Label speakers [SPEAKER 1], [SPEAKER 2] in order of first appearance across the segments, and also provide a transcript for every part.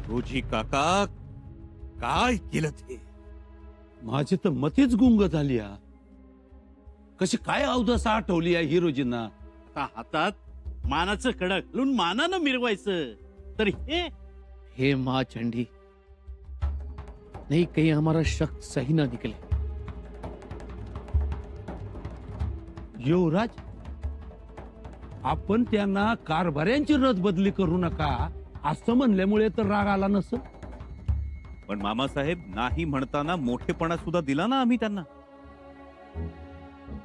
[SPEAKER 1] रोजी काका काय केलं ते?
[SPEAKER 2] माझी तर मतीच गुंग झाली. कशी काय अवदसा आठवली आहे हिरोजींना.
[SPEAKER 3] आता हातात मानाचं कडक घालून मानानं मिरवायचं. तर
[SPEAKER 4] हे माँ चंडी, नहीं कहीं हमारा शक सही ना निकले.
[SPEAKER 2] युवराज, आपण त्यांना कारभाऱ्यांची रथ बदली करू नका असं म्हणल्यामुळे तर राग आला नसेल.
[SPEAKER 1] पण मामासाहेब नाही म्हणताना मोठेपणा सुद्धा दिला ना आम्ही त्यांना.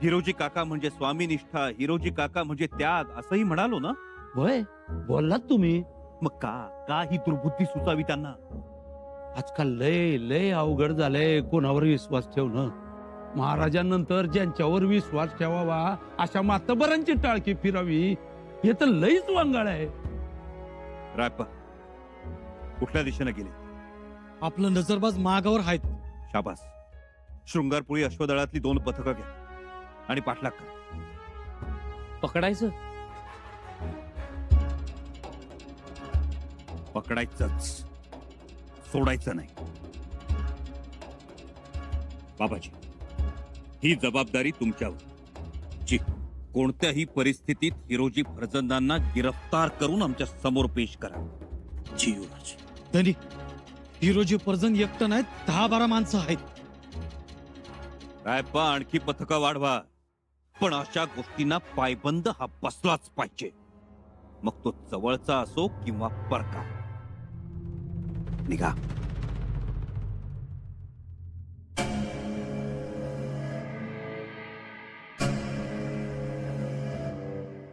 [SPEAKER 1] हिरोजी काका म्हणजे स्वामीनिष्ठा, हिरोजी काका म्हणजे त्याग असंही म्हणालो ना.
[SPEAKER 2] होय, बोललात तुम्ही.
[SPEAKER 1] मग का ही दुर्बुद्धी सुचावी त्यांना?
[SPEAKER 2] आजकाल लय लय अवघड झालंय कोणावर विश्वास ठेवणं. महाराजांनंतर ज्यांच्यावर विश्वास ठेवावा अशा मातबरांची टाळकी फिरावी हे तर लईच वांगाळ आहे.
[SPEAKER 1] रायप्पा कुठल्या दिशेने गेले?
[SPEAKER 5] आपलं नजरबाज मागावर आहेत.
[SPEAKER 1] शाबास. शृंगारपुरी अश्वदळातली 2 पथकं घ्या आणि पाठलाग करा.
[SPEAKER 4] पकडायचं?
[SPEAKER 1] पकडायचंच, सोडायचं नाही. बाबाजी, ही जबाबदारी तुमच्यावर. जी कोणत्याही परिस्थितीत हिरोजी फर्जंदांना गिरफ्तार करून आमच्या समोर पेश करा. जी युवराज.
[SPEAKER 5] धनी, हिरोजी फर्जंद एकटं नाहीत, 10-12 माणसं आहेत.
[SPEAKER 1] रायप्पा आणखी पथकं वाढवा, पण अशा गोष्टींना पायबंद हा बसलाच पाहिजे. मग तो जवळचा असो किंवा परका. निघा.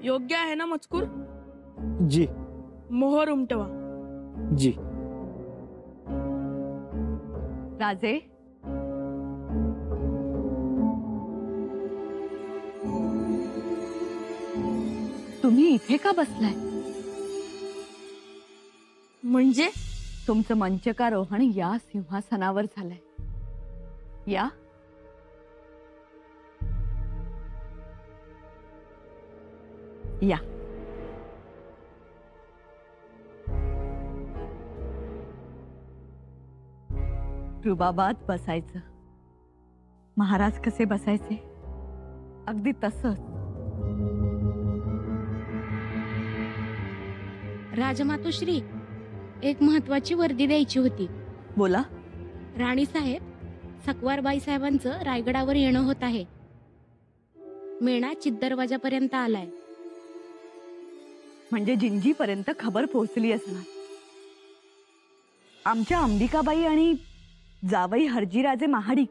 [SPEAKER 6] योग्य आहे ना मजकूर?
[SPEAKER 4] जी.
[SPEAKER 6] मोहर उमटवा.
[SPEAKER 4] जी.
[SPEAKER 7] राजे, तुम्ही इथे का बसलाय?
[SPEAKER 6] म्हणजे
[SPEAKER 7] तुमचं मंचकारोहण या सिंहासनावर झालंय. या. या. रुबाबात बसायचं. महाराज कसे बसायचे अगदी तसंच.
[SPEAKER 8] राजमातोश्री, एक महत्वाची वर्दी द्यायची होती.
[SPEAKER 7] बोला.
[SPEAKER 8] राणी साहेब, सकवारबाई साहेबांचं रायगडावर येणं होत आहे. मेणा चिद्दरवाजापर्यंत आलाय.
[SPEAKER 7] म्हणजे जिंजीपर्यंत खबर पोहोचली असणार. आमच्या अंबिकाबाई आणि जावई हरजीराजे महाडिक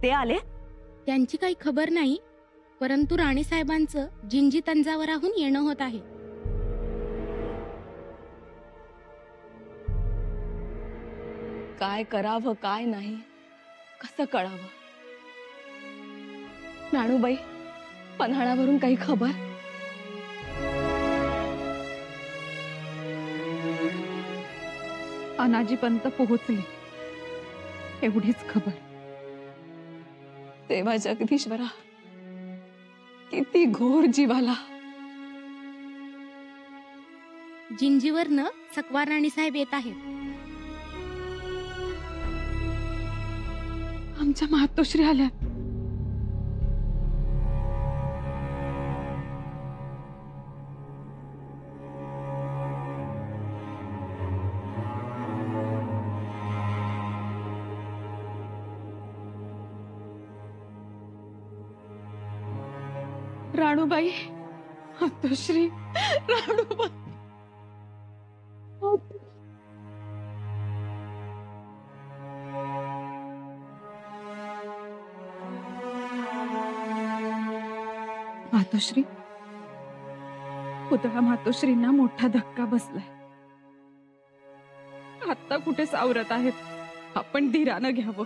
[SPEAKER 7] ते आले?
[SPEAKER 8] त्यांची काही खबर नाही, परंतु राणी साहेबांचं जिंजी तंजावराहून येणं होत आहे.
[SPEAKER 6] काय करावं काय नाही कसं कळावं? नाणूबाई, पन्हाळावरून काही खबर?
[SPEAKER 9] अनाजीपर्यंत पोहोचले एवढीच खबर.
[SPEAKER 6] तेव्हा जगदीश्वरा, किती घोर जीवाला.
[SPEAKER 8] जिंजीवरनं सकवार राणी साहेब येत आहेत.
[SPEAKER 9] आमच्या मातोश्री आल्या. राणूबाई, मातोश्री, राणूबाई. मातोश्री, पुतळा मातोश्रींना मोठा धक्का बसलाय. आता कुठे सावरत आहेत. आपण धीरानं घ्यावं,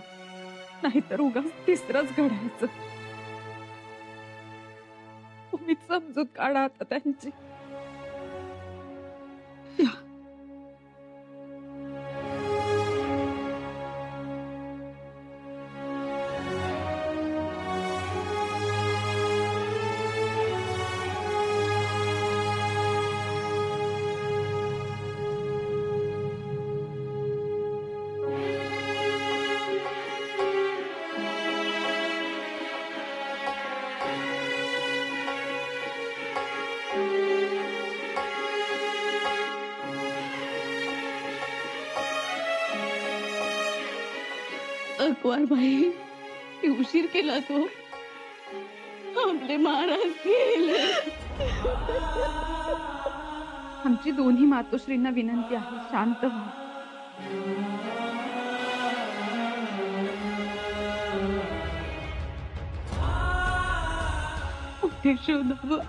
[SPEAKER 9] नाहीतर उगाच तिसरंच घडायचं. तुम्हीच समजूत काढा आता त्यांची.
[SPEAKER 6] अकवार बाई उशीर केला तो आपले महाराज गेले.
[SPEAKER 9] आमची दोन्ही मातोश्रींना विनंती आहे, शांत व्हा.
[SPEAKER 6] कुठे शोधावं,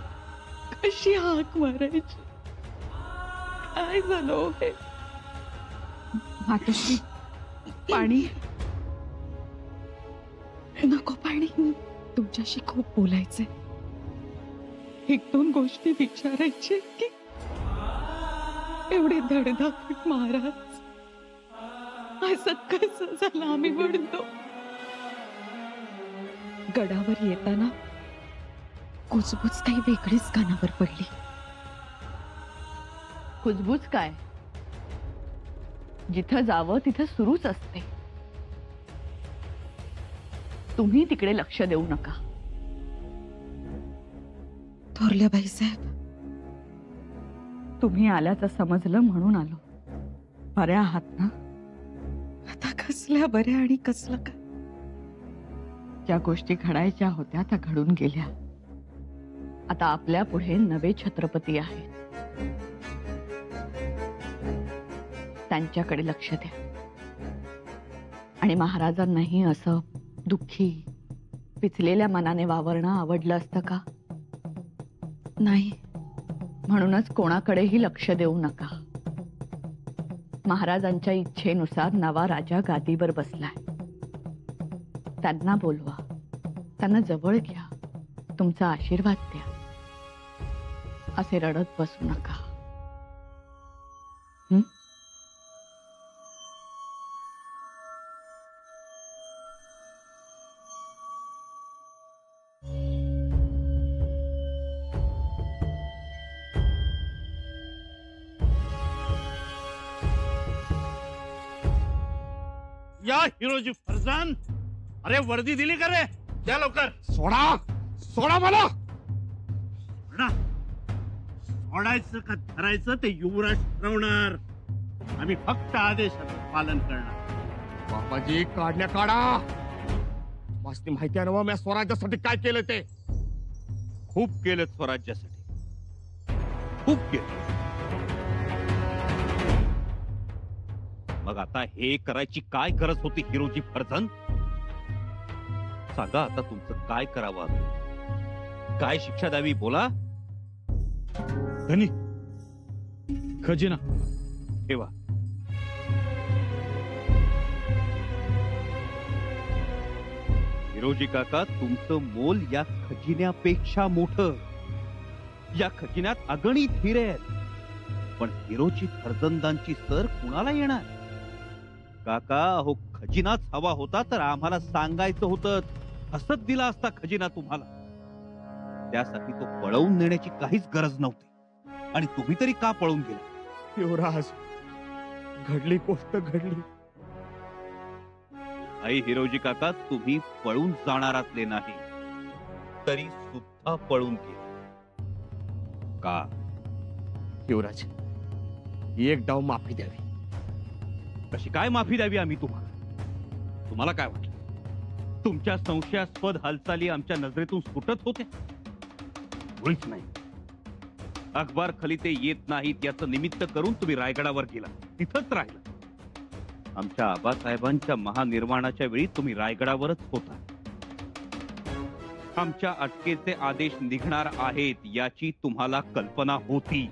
[SPEAKER 6] कशी हाक मारायची, काय झालं हो हे?
[SPEAKER 9] मातोश्री, पाणी.
[SPEAKER 6] नको पाणी, तुमच्याशी खूप बोलायचंय.
[SPEAKER 9] 1-2 गोष्टी विचारायचे की एवढे धडधाकट महाराज असं कसं झालं आम्ही म्हणतो. गडावर येताना कुजबुज काही वेगळीच कानावर पडली.
[SPEAKER 7] कुजबुज काय, जिथं जावं तिथं सुरूच असते. तुम्ही तिकडे लक्ष देऊ नका.
[SPEAKER 9] थोरल्या बाईसाहेब,
[SPEAKER 7] तुम्ही आल्याचं समजलं म्हणून आलो. बऱ्या आहात ना?
[SPEAKER 9] आता कसल्या बऱ्या आणि कसलं काय.
[SPEAKER 7] ज्या गोष्टी घडायच्या होत्या त्या घडून गेल्या. आता आपल्या पुढे नवे छत्रपती आहेत, त्यांच्याकडे लक्ष द्या. आणि महाराजांनाही असं दुःखी पिचलेल्या मनाने वावरणं आवडलं असतं का?
[SPEAKER 9] नाही.
[SPEAKER 7] म्हणूनच कोणाकडेही लक्ष देऊ नका. महाराजांच्या इच्छेनुसार नवा राजा गादीवर बसलाय. त्यांना बोलवा, त्यांना जवळ घ्या, तुमचा आशीर्वाद द्या. असे रडत बसू नका.
[SPEAKER 3] या हिरोजी फरजान, अरे वर्दी दिली का रे? द्या लवकर.
[SPEAKER 2] सोडा मला.
[SPEAKER 3] सोडायचं का धरायचं ते युवराज ठरवणार. आम्ही फक्त आदेशाचं पालन करणार.
[SPEAKER 10] बाबाजी, काढल्या काढा. मस्ती माहिती आहे ना मी स्वराज्यासाठी काय केलं ते.
[SPEAKER 1] खूप केलं स्वराज्यासाठी, खूप केलं. मग आता हे करायची काय गरज होती हिरोजी फर्जन? सांगा आता तुमचं काय करावं, काय शिक्षा द्यावी, बोला.
[SPEAKER 5] धनी, खजिना
[SPEAKER 1] ठेवा. हिरोजी काका, तुमचं मोल या खजिन्यापेक्षा मोठं. या खजिन्यात अगणित हिरे आहेत, पण हिरोजी फर्जंदांची सर कुणाला येणार? काका, हो खजिनाच हवा होता तर आम्हाला सांगायचं होतं, हसत दिला असता खजिना तुम्हाला. त्यासाठी तो पळवून नेण्याची काहीच गरज नव्हती. आणि तुम्ही तरी का पळून गेला?
[SPEAKER 10] युवराज, घडली गोष्ट घडली.
[SPEAKER 1] आई हिरोजी काका, तुम्ही पळून जाणारातले नाही, तरी सुद्धा पळून गेले. का?
[SPEAKER 10] युवराज, एक डाव माफी द्यावी.
[SPEAKER 1] कशी काय माफी द्यावी आम्ही तुम्हाला? तुम्हाला काय वाटलं तुमच्या संशयास्पद हालचाली आमच्या नजरेतून सुटत होत्या? मुळीच नाही. अकबर खलिते येत नाहीत याचं निमित्त करून तुम्ही रायगडावर गेला, तिथंच राहिला. आमच्या आबासाहेबांच्या महानिर्वाणाच्या वेळी तुम्ही रायगडावरच होता. आमच्या अटकेचे आदेश निघणार आहेत याची तुम्हाला कल्पना होती,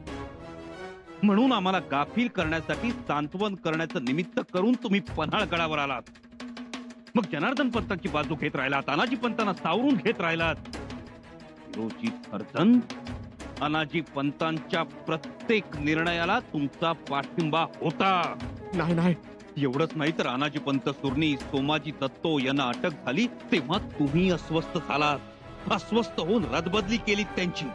[SPEAKER 1] म्हणून आम्हाला गाफील करण्यासाठी सांत्वन करण्याचं निमित्त करून तुम्ही पन्हाळगडावर आलात. मग जनार्दन पंतांची बाजू घेत राहिलात, तानाजी पंतांना सावरून घेत राहिलात. हिरोजी फर्जन, तानाजी पंतांच्या प्रत्येक निर्णयाला तुमचा पाठिंबा होता.
[SPEAKER 10] नाही नाही,
[SPEAKER 1] एवढंच नाही तर अनाजी पंत सुर्नी, सोमाजी दत्तो यांना अटक झाली तेव्हा तुम्ही अस्वस्थ झालात. अस्वस्थ होऊन रदबदली केली त्यांची.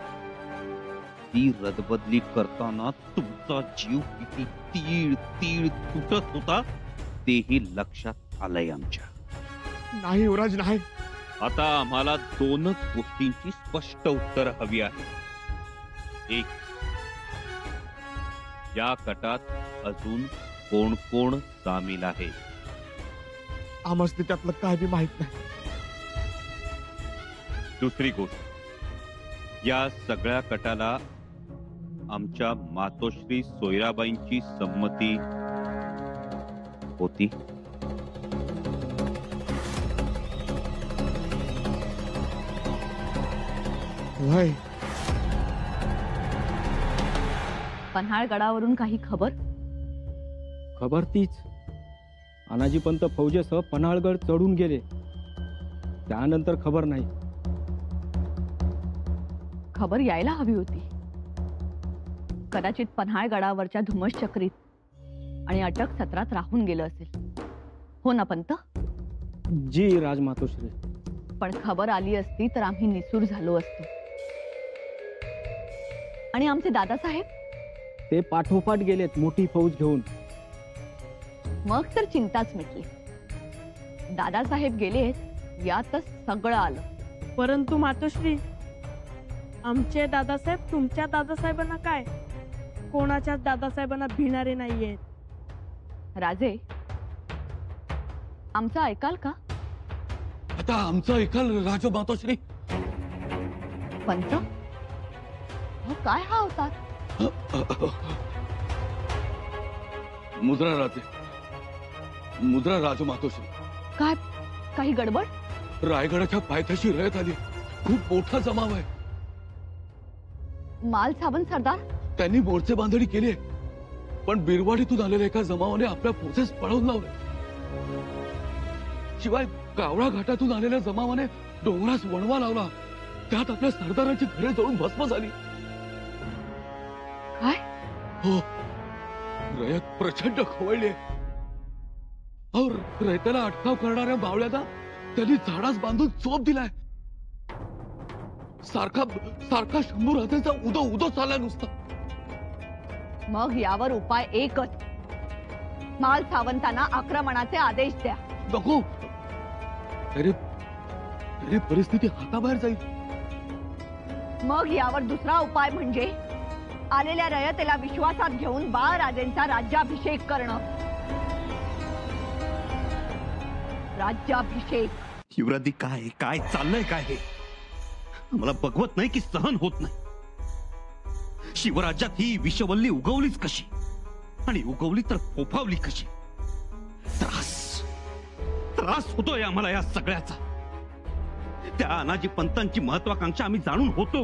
[SPEAKER 1] ती रदबदली करताना तुमचा जीव किती तीळ तीळ तुटत होता तेही लक्षात आलंय आमच्या.
[SPEAKER 10] नाही युवराज, नाही.
[SPEAKER 1] आता आम्हाला दोनच गोष्टींची स्पष्ट उत्तर हवी आहे. एक, या कटात अजून कोण कोण सामील आहे?
[SPEAKER 10] आम्हाला त्यातलं काय बी माहित नाही.
[SPEAKER 1] दुसरी गोष्ट, या सगळ्या कटाला आमच्या मातोश्री सोयराबाईंची संमती होती.
[SPEAKER 10] होय.
[SPEAKER 7] पन्हाळगडावरून काही खबर?
[SPEAKER 11] खबर तीच, अनाजीपंत फौजेसह पन्हाळगड चढून गेले. त्यानंतर खबर नाही.
[SPEAKER 7] खबर यायला हवी होती. कदाचित पन्हाळगडावरच्या धुमश्चक्रीत आणि अटक सत्रात राहून गेलं असेल. हो ना पंत?
[SPEAKER 11] जी राजमातोश्री.
[SPEAKER 7] पण खबर आली असती तर आम्ही निसूर झालो असतो. आणि आमचे दादासाहेब?
[SPEAKER 11] ते पाठोपाठ गेलेत मोठी फौज घेऊन.
[SPEAKER 7] मग तर चिंताच मिटली. दादासाहेब गेलेत यातच सगळं आलं.
[SPEAKER 12] परंतु मातोश्री, आमचे दादासाहेब तुमच्या दादासाहेबांना काय, कोणाच्याच दादासाहेबांना भिणारे नाहीयेत.
[SPEAKER 7] राजे, आमचं ऐकाल का?
[SPEAKER 2] आता आमचं ऐकाल राजमातोश्री.
[SPEAKER 7] पंत, काय हा होता?
[SPEAKER 2] मुद्रा राजे, मुद्रा राजमातोश्री.
[SPEAKER 7] काय, काही गडबड?
[SPEAKER 2] रायगडाच्या पायथ्याशी रयत आली. खूप मोठा जमाव आहे.
[SPEAKER 7] माल साबण सरदार?
[SPEAKER 2] त्यांनी मोर्चे बांधणी केली, पण बिरवाडीतून आलेल्या एका जमावाने आपल्या फौजेस पळवून लावले. शिवाय कावळा घाटातून आलेल्या जमावाने डोंगरास वणवा लावला. त्यात आपल्या सरदारांची घरे जळून भस्म झाली.
[SPEAKER 7] काय?
[SPEAKER 2] हो, रयत प्रचंड खवळली. रयताला अटकाव करणाऱ्या बावळ्यांना त्यांनी झाडास बांधून चोप दिलाय. सारखा सारखा शंभू राजांचा उदो उदो चालला नुसता.
[SPEAKER 7] मग यावर उपाय एकच, माल सावंतांना आक्रमणाचे आदेश द्या.
[SPEAKER 2] नको, तरी परिस्थिती हाताबाहेर जाईल.
[SPEAKER 7] मग यावर दुसरा उपाय म्हणजे आलेल्या रयतेला विश्वासात घेऊन बाळराजेंचा राज्याभिषेक करणं. राज्याभिषेक.
[SPEAKER 1] युवराजी, काय काय चाललंय काय हे? मला बघवत नाही की सहन होत नाही. शिवराज्यात ही विषवल्ली उगवलीच कशी, आणि उगवली तर फोफावली कशी? त्रास होतोय आम्हाला या सगळ्याचा. त्या अनाजी पंतांची महत्वाकांक्षा आम्ही जाणून होतो.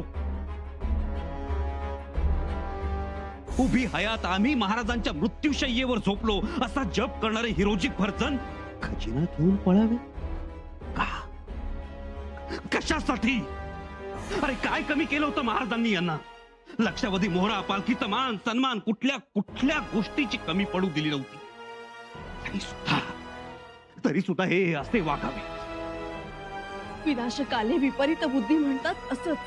[SPEAKER 1] उभी हयात आम्ही महाराजांच्या मृत्यूशय्येवर झोपलो असा जप करणारे हिरोजी फर्जन खजिना घेऊन पळावे का? कशासाठी? अरे काय कमी केलं होतं महाराजांनी यांना? लक्षावधी मोहरा, पालखीचा मान सन्मान, कुठल्या कुठल्या गोष्टीची कमी पडू दिली नव्हती. तरी सुद्धा हे असे वागावे.
[SPEAKER 12] विनाशकाले विपरीत बुद्धी म्हणतात असंच.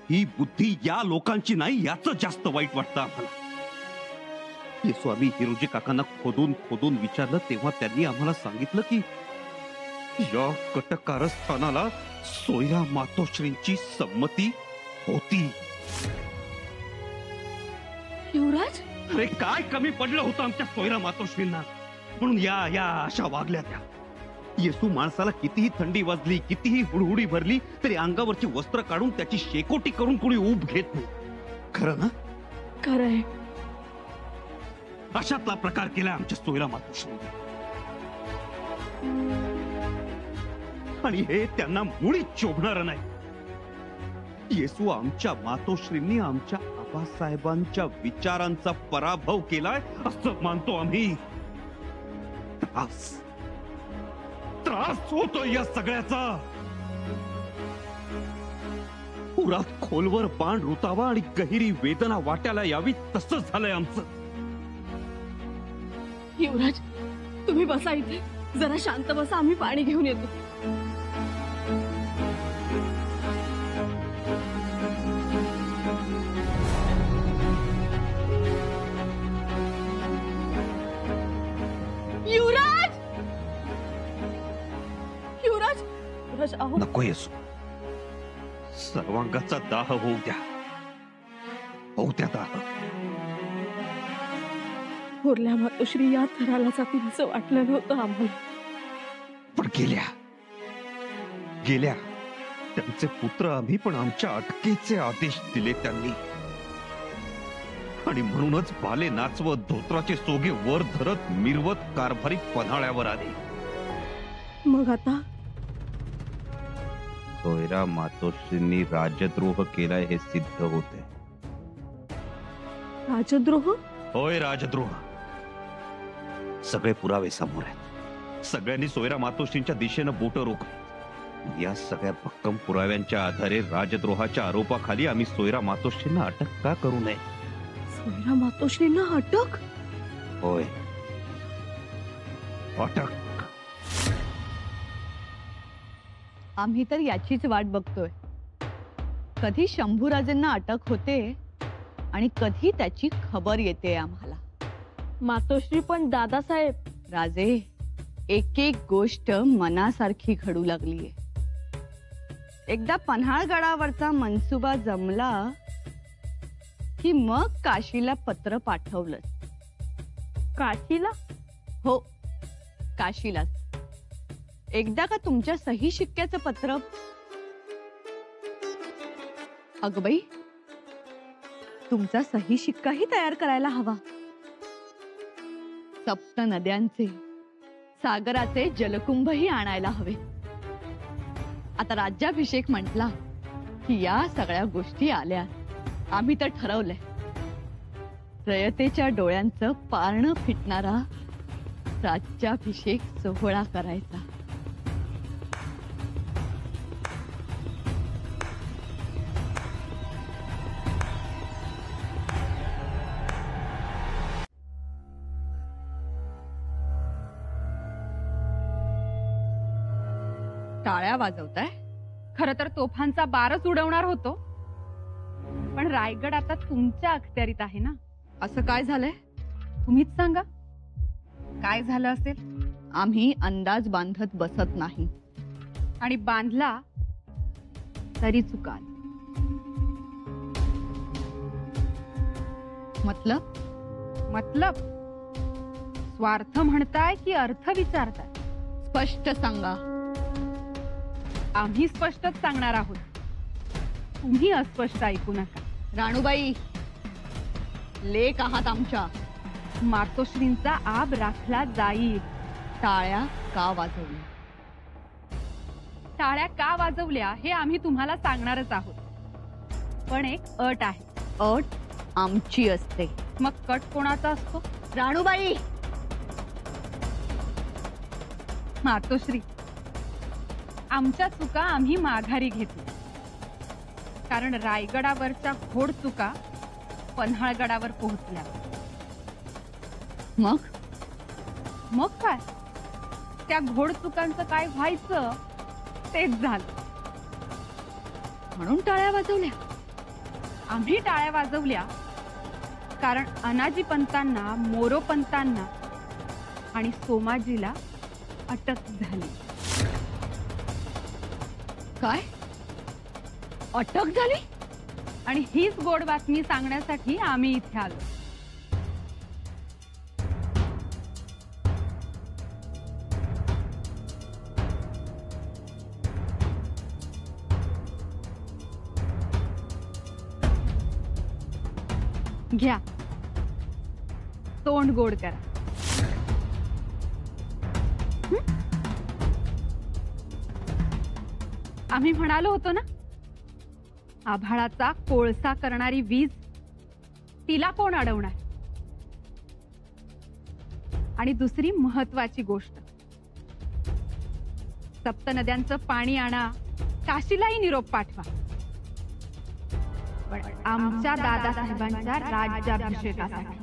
[SPEAKER 1] ही बुद्धी या लोकांची नाही, याच जास्त वाईट वाटतं आम्हाला. येसू, आम्ही हिरोजी काकांना खोदून खोदून विचारलं तेव्हा त्यांनी आम्हाला सांगितलं की या कटकारस्थानाला सोयरा मातोश्रींची संमती होती.
[SPEAKER 12] युवराज,
[SPEAKER 1] अरे काय कमी पडलं होतं आमच्या सोयरा मातोश्रींना म्हणून या अशा वागल्या त्या. येसू, माणसाला कितीही थंडी वाजली, कितीही हुडहुडी भरली तरी अंगावरची वस्त्र काढून त्याची शेकोटी करून कोणी ऊब घेत नाही. खरं ना?
[SPEAKER 12] खरंय.
[SPEAKER 1] अशातला प्रकार केला आमच्या सोयरा मातोश्रींनी, आणि हे त्यांना मुळीच शोभणार नाही. येसू, आमच्या मातोश्रींनी आमच्या आबासाहेबांच्या विचारांचा पराभव केलाय असं मानतो आम्ही. त्रास होतो या सगळ्याचा. उरात खोलवर बाण रुतावा आणि गहिरी वेदना वाट्याला यावी तसं झालंय आमचं.
[SPEAKER 12] युवराज, तुम्ही बसा इथे, जरा शांत बसा, आम्ही पाणी घेऊन येतो. युवराज, युवराज, युवराज, अहो.
[SPEAKER 1] नको येसू, सर्वांगाचा दाह होऊ द्या, होऊ द्या दाह.
[SPEAKER 9] थोरल्या मातोश्री या थराला जातील असं वाटलं नव्हतं आम्हाला.
[SPEAKER 1] पण गेल्या त्यांचे पुत्र आम्ही पण आमच्या अटकेचे आदेश दिले त्यांनी. आणि म्हणूनच बाले नाचवत धोत्राचे सोगे वर धरत मिरवत कारभारी पन्हाळ्यावर आले.
[SPEAKER 9] मग आता
[SPEAKER 1] सोयरा मातोश्रींनी राजद्रोह केलाय हे सिद्ध होते.
[SPEAKER 9] राजद्रोह?
[SPEAKER 1] होय, राजद्रोह. सगळे पुरावे समोर आहेत. सगळ्यांनी सोयरा मातोश्रींच्या दिशेनं बोट रोखली. या सगळ्या भक्कम पुराव्यांच्या आधारे राजद्रोहाच्या आरोपाखाली आम्ही सोयरा मातोश्रींना अटक का करू नये?
[SPEAKER 9] सोयरा मातोश्रींना अटक?
[SPEAKER 1] होय, अटक.
[SPEAKER 7] आम्ही तर याचीच वाट बघतोय. कधी शंभूराजेंना अटक होते आणि कधी त्याची खबर येते आम्हाला.
[SPEAKER 12] मातोश्री पण दादासाहेब.
[SPEAKER 7] राजे, एक एक गोष्ट मनासारखी घडू लागलीये. एकदा पन्हाळगडावरचा मनसुबा जमला की मग काशीला पत्र पाठवलं.
[SPEAKER 12] काशीला?
[SPEAKER 7] हो, काशीलाच. एकदा का तुमच्या सही शिक्क्याचं पत्र. अगं बाई, तुमचा सही शिक्काही तयार करायला हवा. सप्त नद्यांचे, सागराचे जलकुंभही आणायला हवे. आता राज्याभिषेक म्हटला की या सगळ्या गोष्टी आल्या. आम्ही तर ठरवलंय, रयतेच्या डोळ्यांचं पारणं फिटणारा राज्याभिषेक सोहळा करायचा. टाळ्या वाजवताय?
[SPEAKER 9] खरं तर तोफांचा बारच उडवणार होतो, पण रायगड आता तुमच्या अखत्यारीत आहे ना.
[SPEAKER 7] असं काय झालंय?
[SPEAKER 9] तुम्हीच सांगा, काय झालं असेल?
[SPEAKER 7] आम्ही अंदाज बांधत बसत नाही.
[SPEAKER 9] आणि बांधला तरी चुकाल. मतलब स्वार्थ म्हणताय की अर्थ विचारताय?
[SPEAKER 7] स्पष्ट सांगा.
[SPEAKER 9] आम्ही स्पष्टच सांगणार आहोत, तुम्ही अस्पष्ट ऐकू नका.
[SPEAKER 7] राणूबाई, लेक आहात आमच्या.
[SPEAKER 9] मातोश्रींचा आब राखला जाईल.
[SPEAKER 7] टाळ्या का वाजवल्या?
[SPEAKER 9] टाळ्या का वाजवल्या हे आम्ही तुम्हाला सांगणारच आहोत, पण एक अट आहे.
[SPEAKER 7] अट आमची असते.
[SPEAKER 9] मग कट कोणाचा असतो?
[SPEAKER 7] राणूबाई.
[SPEAKER 9] मातोश्री, आमच्या चुका आम्ही माघारी घेतल्या, कारण रायगडावरच्या घोड चुका पन्हाळगडावर पोहोचल्या. मग काय, त्या घोड चुकांचं काय व्हायचं तेच झालं.
[SPEAKER 7] म्हणून टाळ्या वाजवल्या?
[SPEAKER 9] आम्ही टाळ्या वाजवल्या कारण अनाजी पंतांना, मोरो पंतांना आणि सोमाजीला अटक झाली.
[SPEAKER 7] काय? अटक झाली?
[SPEAKER 9] आणि हीच गोड बातमी सांगण्यासाठी आम्ही इथे आलो. घ्या, तोंड गोड करा. आम्ही म्हणालो होतो ना, आभाळाचा कोळसा करणारी वीज, तिला कोण अडवणार? आणि दुसरी महत्वाची गोष्ट, सप्त नद्यांचं पाणी आणा, काशीलाही निरोप पाठवा, पण आमच्या दादासाहेबांच्या राज्याभिषेकासाठी.